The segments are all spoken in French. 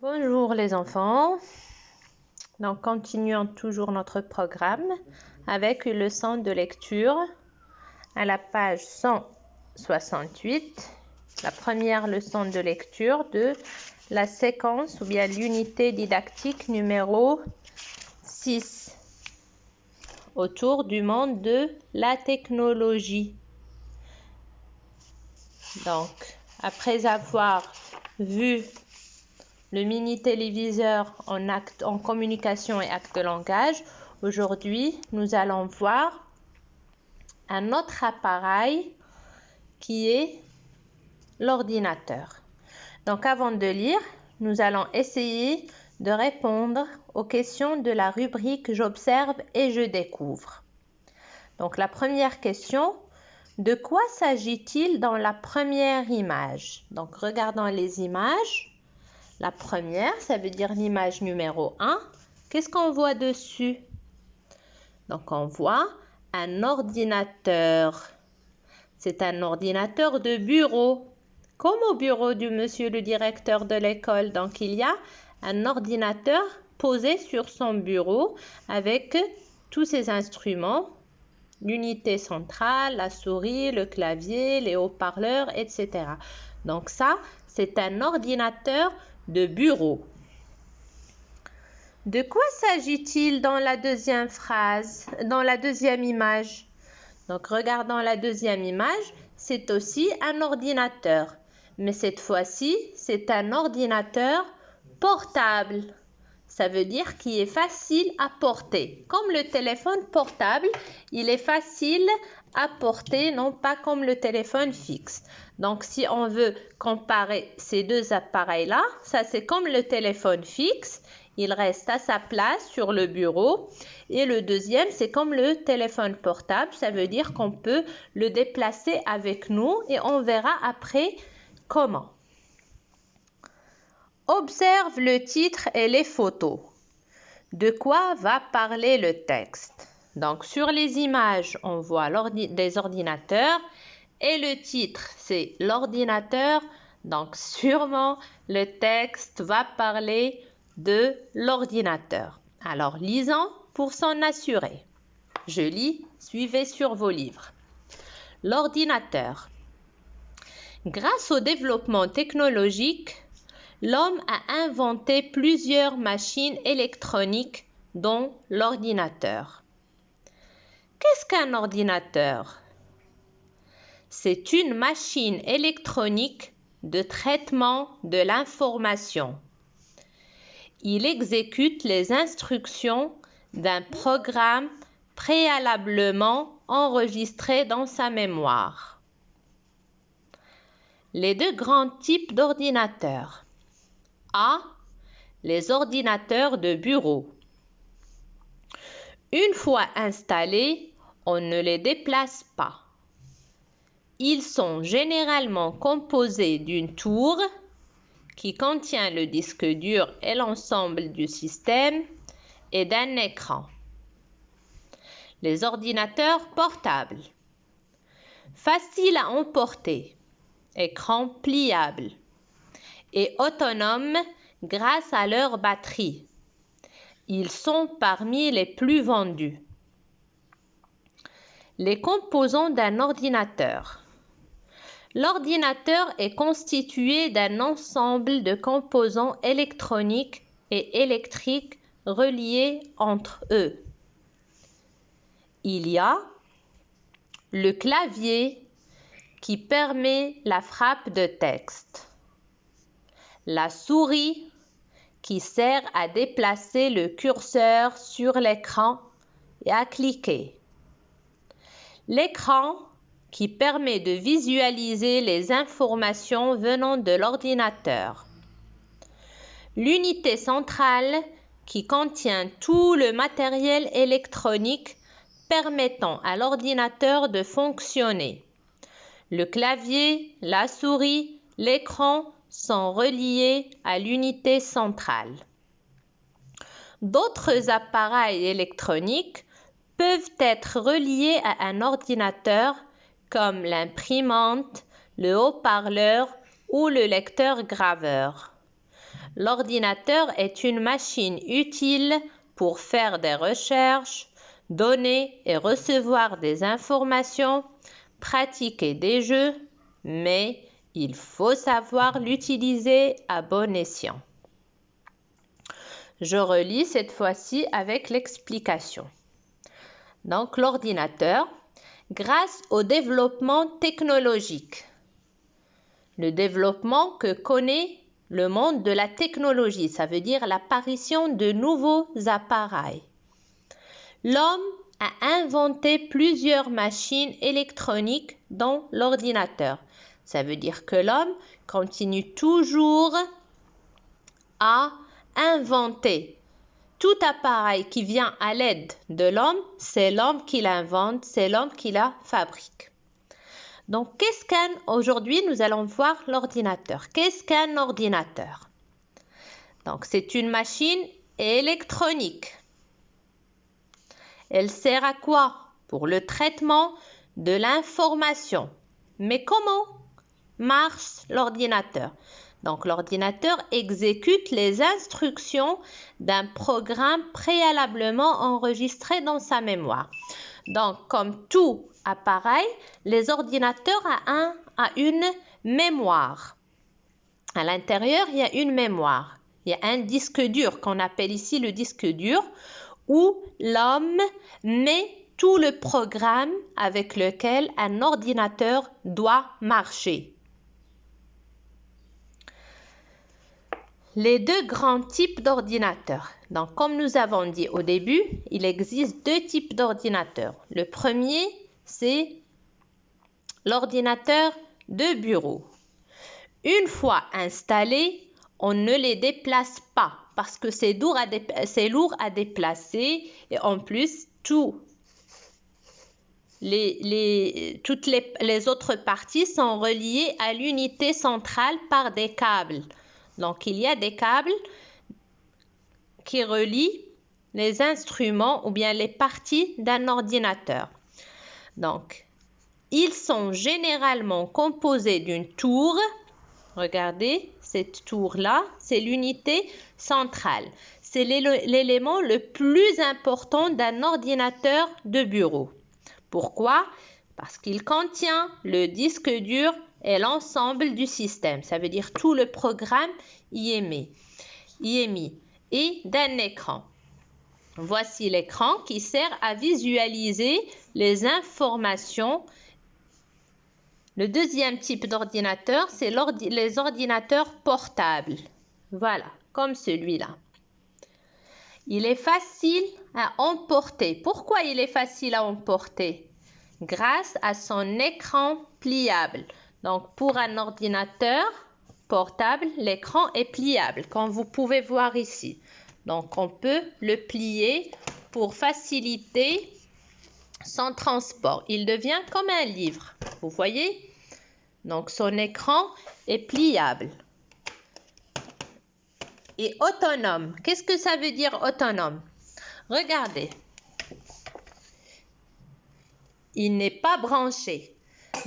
Bonjour les enfants. Donc continuons toujours notre programme avec une leçon de lecture à la page 168. La première leçon de lecture de la séquence ou bien l'unité didactique numéro 6 autour du monde de la technologie. Donc après avoir vu le mini-téléviseur en communication et acte de langage, aujourd'hui, nous allons voir un autre appareil qui est l'ordinateur. Donc, avant de lire, nous allons essayer de répondre aux questions de la rubrique « J'observe et je découvre ». Donc, la première question, de quoi s'agit-il dans la première image? Donc, regardons les images. La première, ça veut dire l'image numéro 1. Qu'est-ce qu'on voit dessus? Donc, on voit un ordinateur. C'est un ordinateur de bureau, comme au bureau du monsieur le directeur de l'école. Donc, il y a un ordinateur posé sur son bureau avec tous ses instruments, l'unité centrale, la souris, le clavier, les haut-parleurs, etc. Donc, ça, c'est un ordinateur de bureau. De quoi s'agit-il dans la deuxième phrase, dans la deuxième image? Donc, regardons la deuxième image, c'est aussi un ordinateur. Mais cette fois-ci, c'est un ordinateur portable. Ça veut dire qu'il est facile à porter. Comme le téléphone portable, il est facile à porter, non pas comme le téléphone fixe. Donc, si on veut comparer ces deux appareils-là, ça c'est comme le téléphone fixe. Il reste à sa place sur le bureau. Et le deuxième, c'est comme le téléphone portable. Ça veut dire qu'on peut le déplacer avec nous et on verra après comment. Observe le titre et les photos. De quoi va parler le texte? Donc, sur les images, on voit des ordinateurs et le titre, c'est l'ordinateur. Donc, sûrement, le texte va parler de l'ordinateur. Alors, lisons pour s'en assurer. Je lis, suivez sur vos livres. L'ordinateur. Grâce au développement technologique, l'homme a inventé plusieurs machines électroniques, dont l'ordinateur. Qu'est-ce qu'un ordinateur? C'est une machine électronique de traitement de l'information. Il exécute les instructions d'un programme préalablement enregistré dans sa mémoire. Les deux grands types d'ordinateurs. A. Les ordinateurs de bureau. Une fois installés, on ne les déplace pas. Ils sont généralement composés d'une tour qui contient le disque dur et l'ensemble du système et d'un écran. Les ordinateurs portables. Faciles à emporter, écran pliable et autonomes grâce à leur batterie. Ils sont parmi les plus vendus. Les composants d'un ordinateur. L'ordinateur est constitué d'un ensemble de composants électroniques et électriques reliés entre eux. Il y a le clavier qui permet la frappe de texte, la souris qui sert à déplacer le curseur sur l'écran et à cliquer, l'écran qui permet de visualiser les informations venant de l'ordinateur, l'unité centrale qui contient tout le matériel électronique permettant à l'ordinateur de fonctionner. Le clavier, la souris, l'écran sont reliés à l'unité centrale. D'autres appareils électroniques peuvent être reliés à un ordinateur comme l'imprimante, le haut-parleur ou le lecteur-graveur. L'ordinateur est une machine utile pour faire des recherches, donner et recevoir des informations, pratiquer des jeux, mais il faut savoir l'utiliser à bon escient. Je relis cette fois-ci avec l'explication. Donc, l'ordinateur, grâce au développement technologique, le développement que connaît le monde de la technologie, ça veut dire l'apparition de nouveaux appareils. L'homme a inventé plusieurs machines électroniques dont l'ordinateur. Ça veut dire que l'homme continue toujours à inventer. Tout appareil qui vient à l'aide de l'homme, c'est l'homme qui l'invente, c'est l'homme qui la fabrique. Donc, aujourd'hui, nous allons voir l'ordinateur. Qu'est-ce qu'un ordinateur? Donc, c'est une machine électronique. Elle sert à quoi? Pour le traitement de l'information. Mais comment marche l'ordinateur? Donc, l'ordinateur exécute les instructions d'un programme préalablement enregistré dans sa mémoire. Donc, comme tout appareil, les ordinateurs ont une mémoire. À l'intérieur, il y a une mémoire. Il y a un disque dur qu'on appelle ici le disque dur où l'homme met tout le programme avec lequel un ordinateur doit marcher. Les deux grands types d'ordinateurs. Donc, comme nous avons dit au début, il existe deux types d'ordinateurs. Le premier, c'est l'ordinateur de bureau. Une fois installé, on ne les déplace pas parce que c'est lourd à déplacer et en plus, toutes les autres parties sont reliées à l'unité centrale par des câbles. Donc, il y a des câbles qui relient les instruments ou bien les parties d'un ordinateur. Donc, ils sont généralement composés d'une tour. Regardez, cette tour-là, c'est l'unité centrale. C'est l'élément le plus important d'un ordinateur de bureau. Pourquoi? Parce qu'il contient le disque dur et l'ensemble du système. Ça veut dire tout le programme y est mis. Et d'un écran. Voici l'écran qui sert à visualiser les informations. Le deuxième type d'ordinateur, c'est les ordinateurs portables. Voilà, comme celui-là. Il est facile à emporter. Pourquoi il est facile à emporter? Grâce à son écran pliable. Donc, pour un ordinateur portable, l'écran est pliable, comme vous pouvez voir ici. Donc, on peut le plier pour faciliter son transport. Il devient comme un livre. Vous voyez? Donc, son écran est pliable. Et autonome. Qu'est-ce que ça veut dire autonome? Regardez. Il n'est pas branché.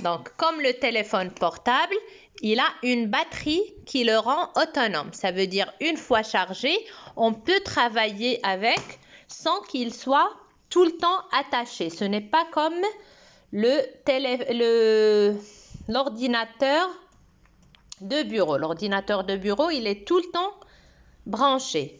Donc, comme le téléphone portable, il a une batterie qui le rend autonome. Ça veut dire une fois chargé, on peut travailler avec sans qu'il soit tout le temps attaché. Ce n'est pas comme l'ordinateur de bureau. L'ordinateur de bureau, il est tout le temps branché.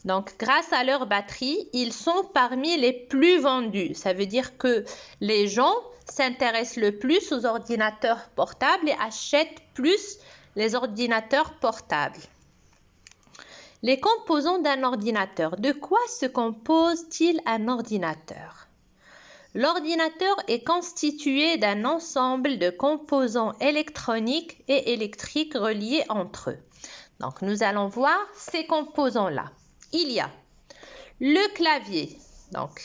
Donc, grâce à leur batterie, ils sont parmi les plus vendus. Ça veut dire que les gens s'intéressent le plus aux ordinateurs portables et achètent plus les ordinateurs portables. Les composants d'un ordinateur. De quoi se compose-t-il un ordinateur? L'ordinateur est constitué d'un ensemble de composants électroniques et électriques reliés entre eux. Donc, nous allons voir ces composants-là. Il y a le clavier. Donc,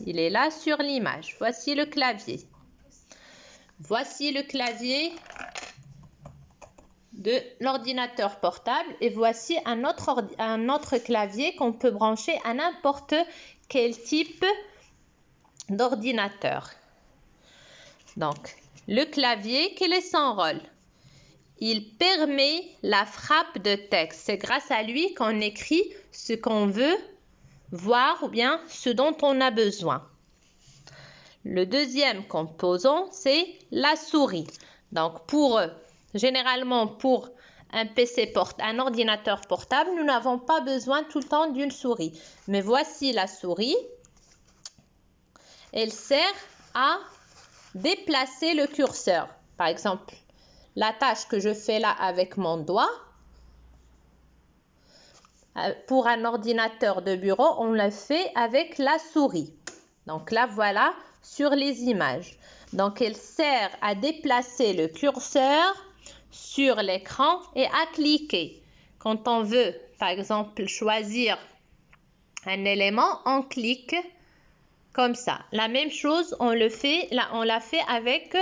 il est là sur l'image. Voici le clavier. Voici le clavier de l'ordinateur portable et voici un autre clavier qu'on peut brancher à n'importe quel type d'ordinateur. Donc, le clavier, quel est son rôle? il permet la frappe de texte. C'est grâce à lui qu'on écrit ce qu'on veut voir ou bien ce dont on a besoin. Le deuxième composant, c'est la souris. Donc, généralement, pour un ordinateur portable, nous n'avons pas besoin tout le temps d'une souris. Mais voici la souris. Elle sert à déplacer le curseur. Par exemple, la tâche que je fais là avec mon doigt, pour un ordinateur de bureau, on le fait avec la souris. Donc là, voilà sur les images. Donc, elle sert à déplacer le curseur sur l'écran et à cliquer. Quand on veut, par exemple, choisir un élément, on clique comme ça. La même chose, on l'a fait avec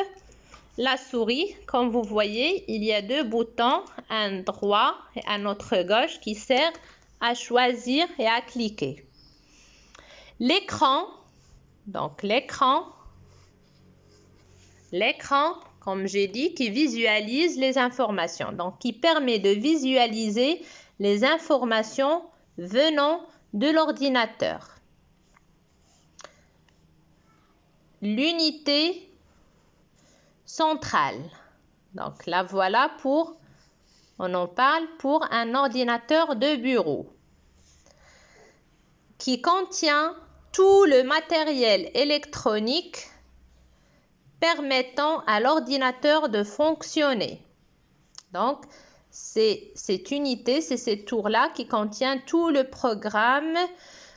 la souris. Comme vous voyez, il y a deux boutons, un droit et un autre gauche qui sert à choisir et à cliquer. L'écran, comme j'ai dit, qui visualise les informations. Donc, qui permet de visualiser les informations venant de l'ordinateur. L'unité centrale. Donc, là, voilà on en parle pour un ordinateur de bureau qui contient tout le matériel électronique permettant à l'ordinateur de fonctionner. Donc, c'est cette unité, c'est cette tour-là qui contient tout le programme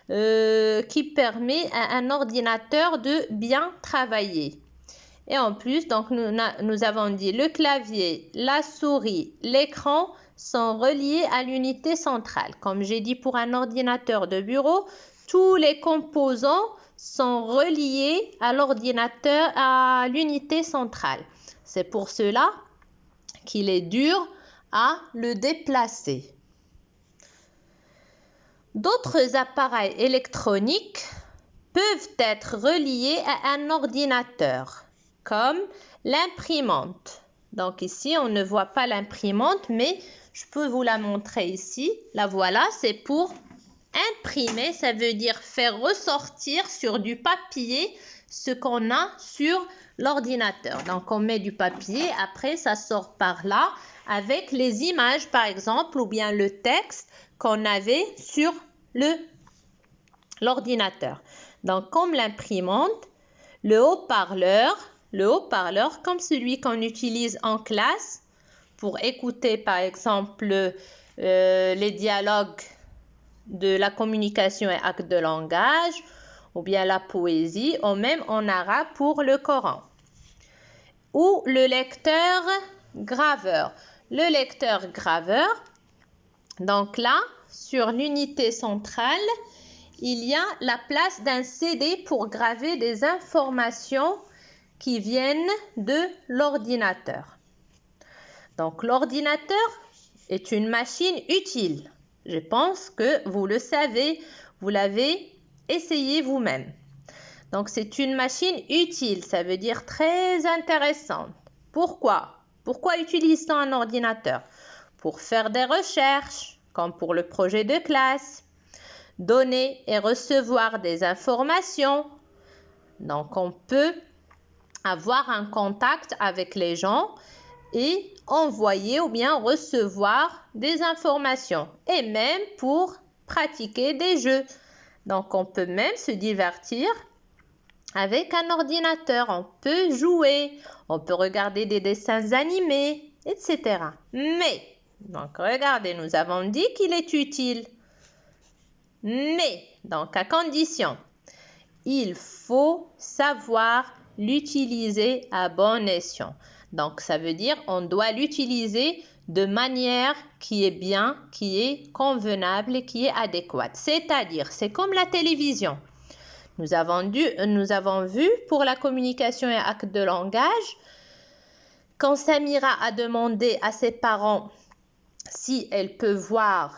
qui permet à un ordinateur de bien travailler. Et en plus, donc nous avons dit le clavier, la souris, l'écran sont reliés à l'unité centrale. Comme j'ai dit pour un ordinateur de bureau, tous les composants sont reliés à l'ordinateur, à l'unité centrale. C'est pour cela qu'il est dur à le déplacer. D'autres appareils électroniques peuvent être reliés à un ordinateur, comme l'imprimante. Donc ici, on ne voit pas l'imprimante, mais je peux vous la montrer ici. La voilà, c'est pour imprimer, ça veut dire faire ressortir sur du papier ce qu'on a sur l'ordinateur. Donc, on met du papier, après, ça sort par là avec les images, par exemple, ou bien le texte qu'on avait sur l'ordinateur. Donc, comme l'imprimante, le haut-parleur, comme celui qu'on utilise en classe pour écouter, par exemple, les dialogues de la communication et actes de langage, ou bien la poésie, ou même en arabe pour le Coran. Ou le lecteur-graveur. Le lecteur-graveur, donc là, sur l'unité centrale, il y a la place d'un CD pour graver des informations qui viennent de l'ordinateur. Donc, l'ordinateur est une machine utile. Je pense que vous le savez, vous l'avez essayé vous-même. Donc, c'est une machine utile, ça veut dire très intéressante. Pourquoi? Pourquoi utilise-t-on un ordinateur? Pour faire des recherches, comme pour le projet de classe, donner et recevoir des informations. Donc, on peut avoir un contact avec les gens et envoyer ou bien recevoir des informations. Et même pour pratiquer des jeux. Donc, on peut même se divertir avec un ordinateur. On peut jouer, on peut regarder des dessins animés, etc. Mais, donc regardez, nous avons dit qu'il est utile. Mais, donc à condition, il faut savoir l'utiliser à bon escient. Donc, ça veut dire on doit l'utiliser de manière qui est bien, qui est convenable et qui est adéquate. C'est-à-dire, c'est comme la télévision. Nous avons vu pour la communication et acte de langage, quand Samira a demandé à ses parents si elle peut voir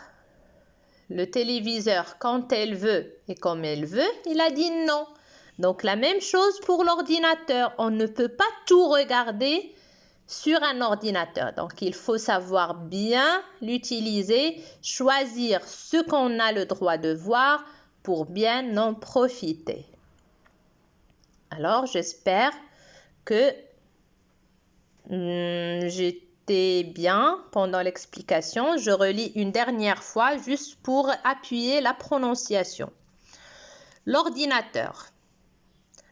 le téléviseur quand elle veut et comme elle veut, il a dit non. Donc, la même chose pour l'ordinateur. On ne peut pas tout regarder sur un ordinateur. Donc, il faut savoir bien l'utiliser, choisir ce qu'on a le droit de voir pour bien en profiter. Alors, j'espère que j'étais bien pendant l'explication. Je relis une dernière fois juste pour appuyer la prononciation. L'ordinateur.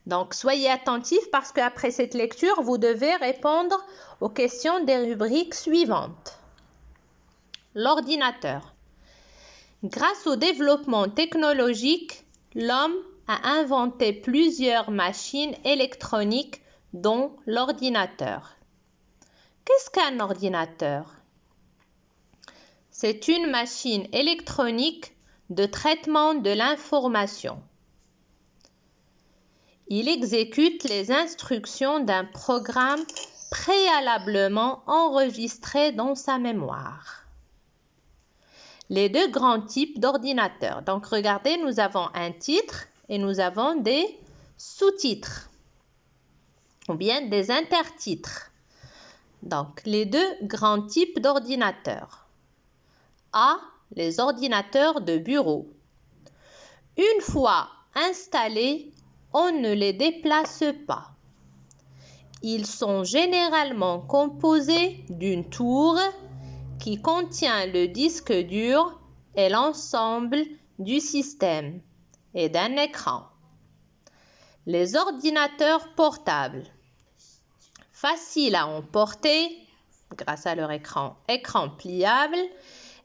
Donc, soyez attentifs parce qu'après cette lecture, vous devez répondre aux questions des rubriques suivantes. L'ordinateur. Grâce au développement technologique, l'homme a inventé plusieurs machines électroniques, dont l'ordinateur. Qu'est-ce qu'un ordinateur? C'est une machine électronique de traitement de l'information. Il exécute les instructions d'un programme préalablement enregistré dans sa mémoire. Les deux grands types d'ordinateurs. Donc, regardez, nous avons un titre et nous avons des sous-titres ou bien des intertitres. Donc, les deux grands types d'ordinateurs. A. Les ordinateurs de bureau. Une fois installés, on ne les déplace pas. Ils sont généralement composés d'une tour qui contient le disque dur et l'ensemble du système et d'un écran. Les ordinateurs portables, faciles à emporter grâce à leur écran pliable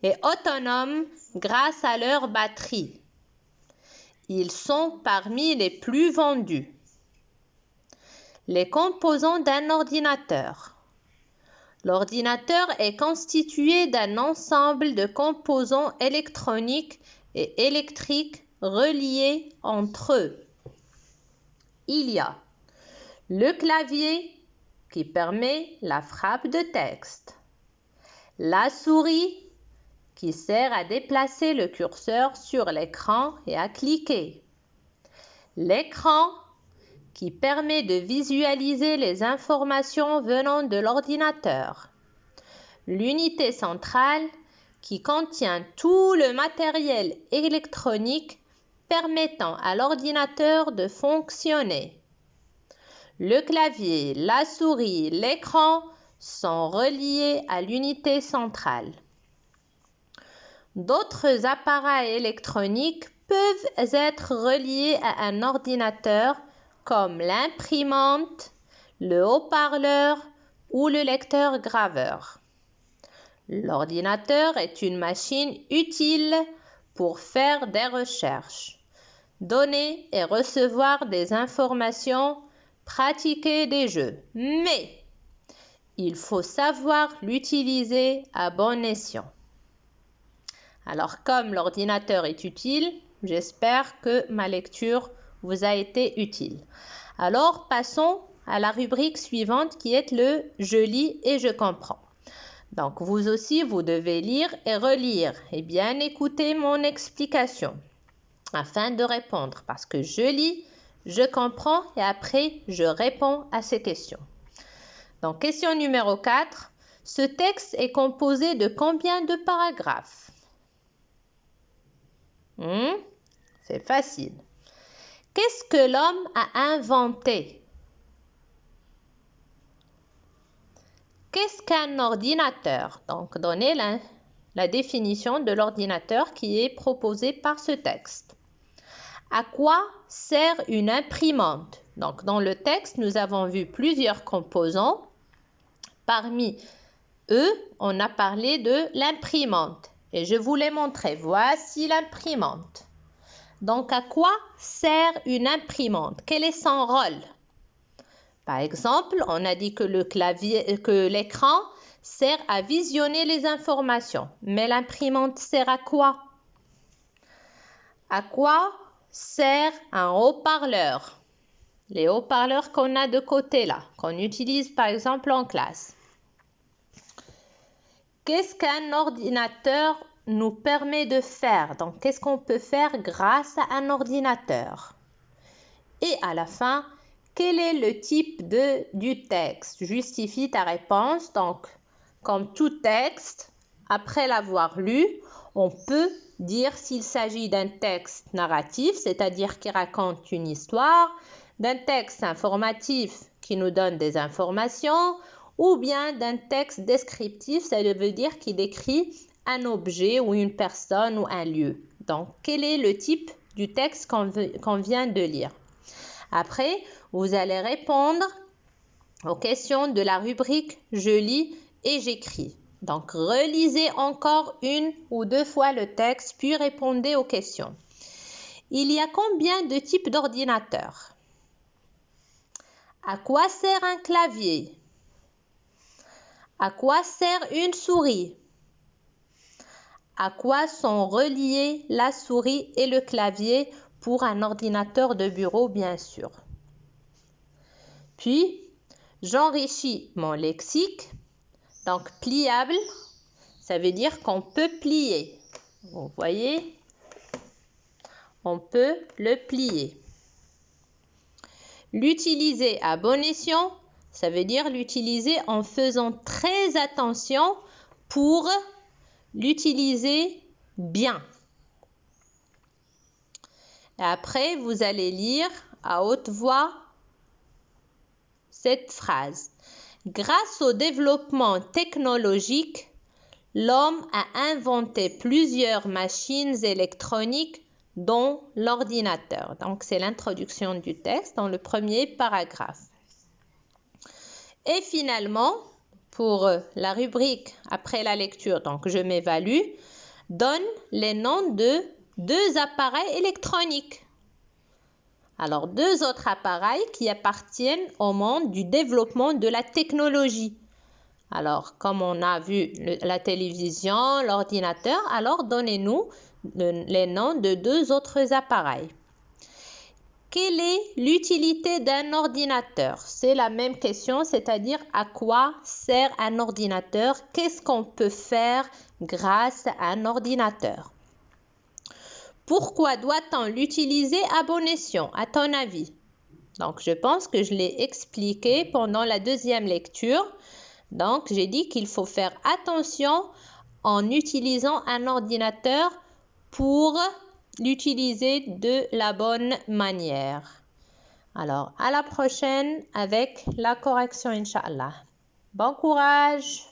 et autonomes grâce à leur batterie. Ils sont parmi les plus vendus. Les composants d'un ordinateur. L'ordinateur est constitué d'un ensemble de composants électroniques et électriques reliés entre eux. Il y a le clavier qui permet la frappe de texte, la souris qui sert à déplacer le curseur sur l'écran et à cliquer, l'écran qui permet de visualiser les informations venant de l'ordinateur, l'unité centrale qui contient tout le matériel électronique permettant à l'ordinateur de fonctionner. Le clavier, la souris, l'écran sont reliés à l'unité centrale. D'autres appareils électroniques peuvent être reliés à un ordinateur comme l'imprimante, le haut-parleur ou le lecteur-graveur. L'ordinateur est une machine utile pour faire des recherches, donner et recevoir des informations, pratiquer des jeux. Mais il faut savoir l'utiliser à bon escient. Alors, comme l'ordinateur est utile, j'espère que ma lecture vous a été utile. Alors, passons à la rubrique suivante qui est le « Je lis et je comprends ». Donc, vous aussi, vous devez lire et relire et bien écouter mon explication afin de répondre parce que je lis, je comprends et après, je réponds à ces questions. Donc, question numéro 4. Ce texte est composé de combien de paragraphes? C'est facile. Qu'est-ce que l'homme a inventé? Qu'est-ce qu'un ordinateur? Donc, donnez la définition de l'ordinateur qui est proposée par ce texte. À quoi sert une imprimante? Donc, dans le texte, nous avons vu plusieurs composants. Parmi eux, on a parlé de l'imprimante. Et je vous l'ai montré. Voici l'imprimante. Donc, à quoi sert une imprimante? Quel est son rôle? Par exemple, on a dit que l'écran sert à visionner les informations. Mais l'imprimante sert à quoi? À quoi sert un haut-parleur? Les haut-parleurs qu'on a de côté là, qu'on utilise par exemple en classe. Qu'est-ce qu'un ordinateur nous permet de faire? Donc, qu'est-ce qu'on peut faire grâce à un ordinateur? Et à la fin, quel est le type du texte? Justifie ta réponse. Donc, comme tout texte, après l'avoir lu, on peut dire s'il s'agit d'un texte narratif, c'est-à-dire qui raconte une histoire, d'un texte informatif qui nous donne des informations, ou bien d'un texte descriptif, ça veut dire qu'il décrit un objet ou une personne ou un lieu. Donc, quel est le type du texte qu'on vient de lire? Après, vous allez répondre aux questions de la rubrique « Je lis et j'écris ». Donc, relisez encore une ou deux fois le texte, puis répondez aux questions. Il y a combien de types d'ordinateurs? À quoi sert un clavier? À quoi sert une souris? À quoi sont reliés la souris et le clavier pour un ordinateur de bureau, bien sûr. Puis, j'enrichis mon lexique. Donc, pliable, ça veut dire qu'on peut plier. Vous voyez? On peut le plier. L'utiliser à bon escient, ça veut dire l'utiliser en faisant très attention pour l'utiliser bien. Et après, vous allez lire à haute voix cette phrase. Grâce au développement technologique, l'homme a inventé plusieurs machines électroniques dont l'ordinateur. Donc, c'est l'introduction du texte dans le premier paragraphe. Et finalement, pour la rubrique après la lecture, donc je m'évalue, donne les noms de 2 appareils électroniques. Alors, 2 autres appareils qui appartiennent au monde du développement de la technologie. Alors, comme on a vu la télévision, l'ordinateur, alors donnez-nous les noms de 2 autres appareils. Quelle est l'utilité d'un ordinateur? C'est la même question, c'est-à-dire à quoi sert un ordinateur? Qu'est-ce qu'on peut faire grâce à un ordinateur? Pourquoi doit-on l'utiliser à bon escient, à ton avis? Donc, je pense que je l'ai expliqué pendant la deuxième lecture. Donc, j'ai dit qu'il faut faire attention en utilisant un ordinateur pour l'utiliser de la bonne manière. Alors, à la prochaine avec la correction, Inch'Allah. Bon courage!